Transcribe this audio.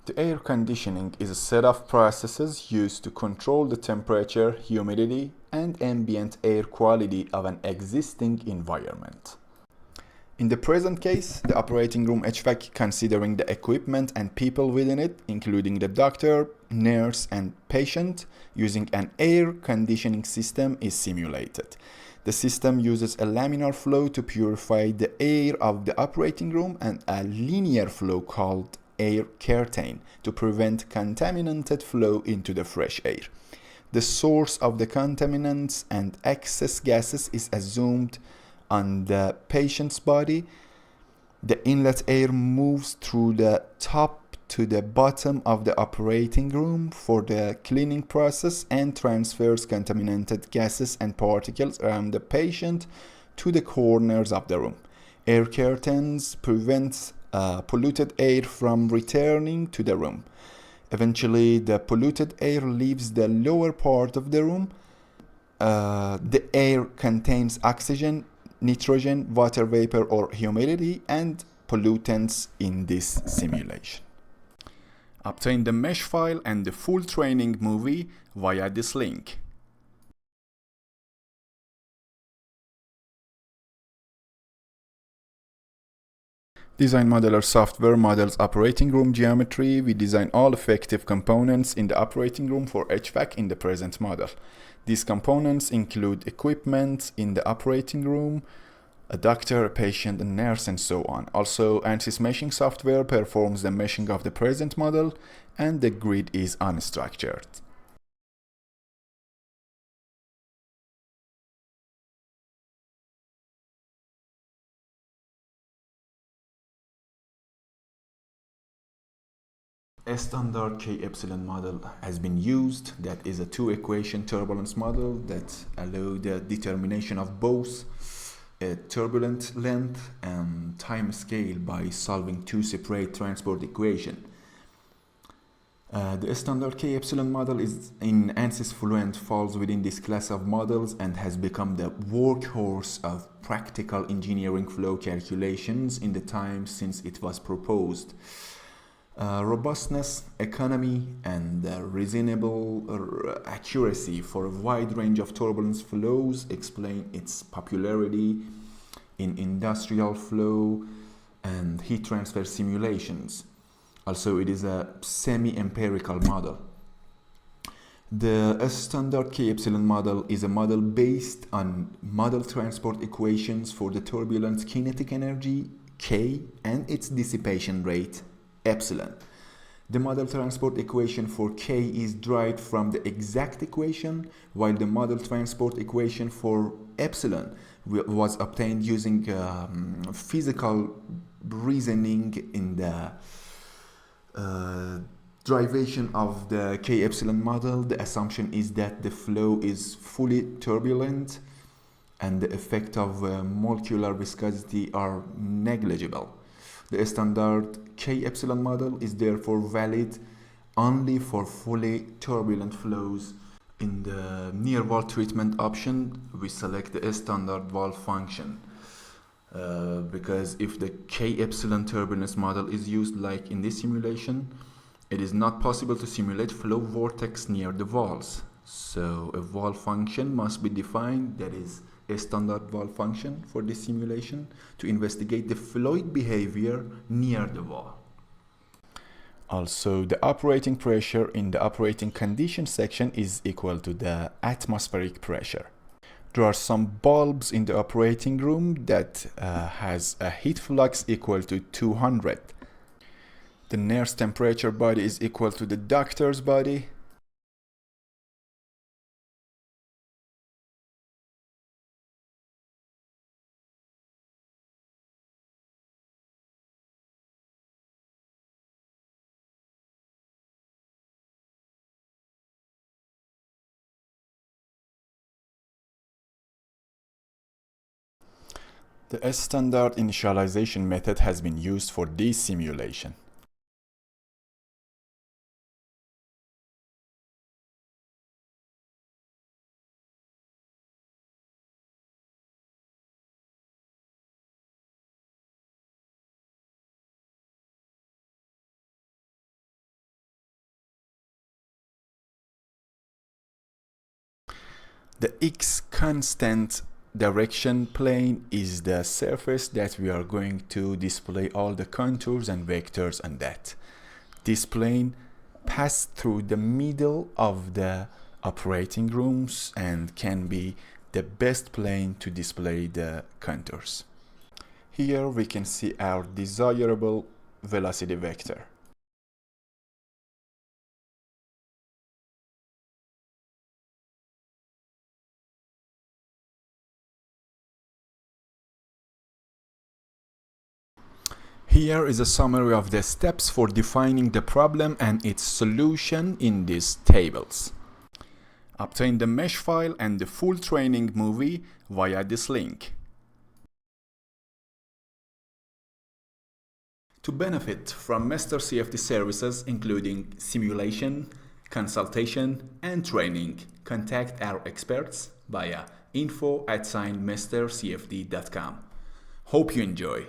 The air conditioning is a set of processes used to control the temperature, humidity, and ambient air quality of an existing environment. In the present case, the operating room HVAC, considering the equipment and people within it, including the doctor, nurse, and patient, using an air conditioning system is simulated. The system uses a laminar flow to purify the air of the operating room and a linear flow called air curtain to prevent contaminated flow into the fresh air. The source of the contaminants and excess gases is assumed on the patient's body. The inlet air moves through the top to the bottom of the operating room for the cleaning process and transfers contaminated gases and particles around the patient to the corners of the room. Air curtains prevent polluted air from returning to the room. Eventually, the polluted air leaves the lower part of the room. The air contains oxygen, nitrogen, water vapor, or humidity, and pollutants in this simulation. Obtain the mesh file and the full training movie via this link. Design Modular software models operating room geometry. We design all effective components in the operating room for HVAC in the present model. These components include equipment in the operating room, a doctor, a patient, a nurse, and so on. Also, ANSYS meshing software performs the meshing of the present model, and the grid is unstructured. A standard K-Epsilon model has been used. That is a two-equation turbulence model that allow the determination of both a turbulent length and time scale by solving two separate transport equations. The standard K-Epsilon model is in ANSYS Fluent, falls within this class of models and has become the workhorse of practical engineering flow calculations in the time since it was proposed. Robustness, economy, and reasonable accuracy for a wide range of turbulence flows explain its popularity in industrial flow and heat transfer simulations. Also, it is a semi-empirical model. The standard K-Epsilon model is a model based on model transport equations for the turbulence kinetic energy, K, and its dissipation rate, Epsilon. The model transport equation for K is derived from the exact equation, while the model transport equation for Epsilon was obtained using physical reasoning in the derivation of the K-Epsilon model. The assumption is that the flow is fully turbulent and the effect of molecular viscosity are negligible. The standard K-Epsilon model is therefore valid only for fully turbulent flows. In the near wall treatment option, we select the standard wall function. Because if the K-Epsilon turbulence model is used like in this simulation, it is not possible to simulate flow vortex near the walls. So a wall function must be defined, that is a standard wall function for this simulation, to investigate the fluid behavior near the wall. Also, the operating pressure in the operating condition section is equal to the atmospheric pressure. There are some bulbs in the operating room that has a heat flux equal to 200. The nurse temperature body is equal to the doctor's body. The standard initialization method has been used for this simulation. The X constant direction plane is the surface that we are going to display all the contours and vectors on that. This plane passes through the middle of the operating rooms and can be the best plane to display the contours. Here we can see our desirable velocity vector. Here is a summary of the steps for defining the problem and its solution in these tables. Obtain the mesh file and the full training movie via this link. To benefit from MR-CFD services including simulation, consultation, and training, contact our experts via info@mrcfd.com. Hope you enjoy.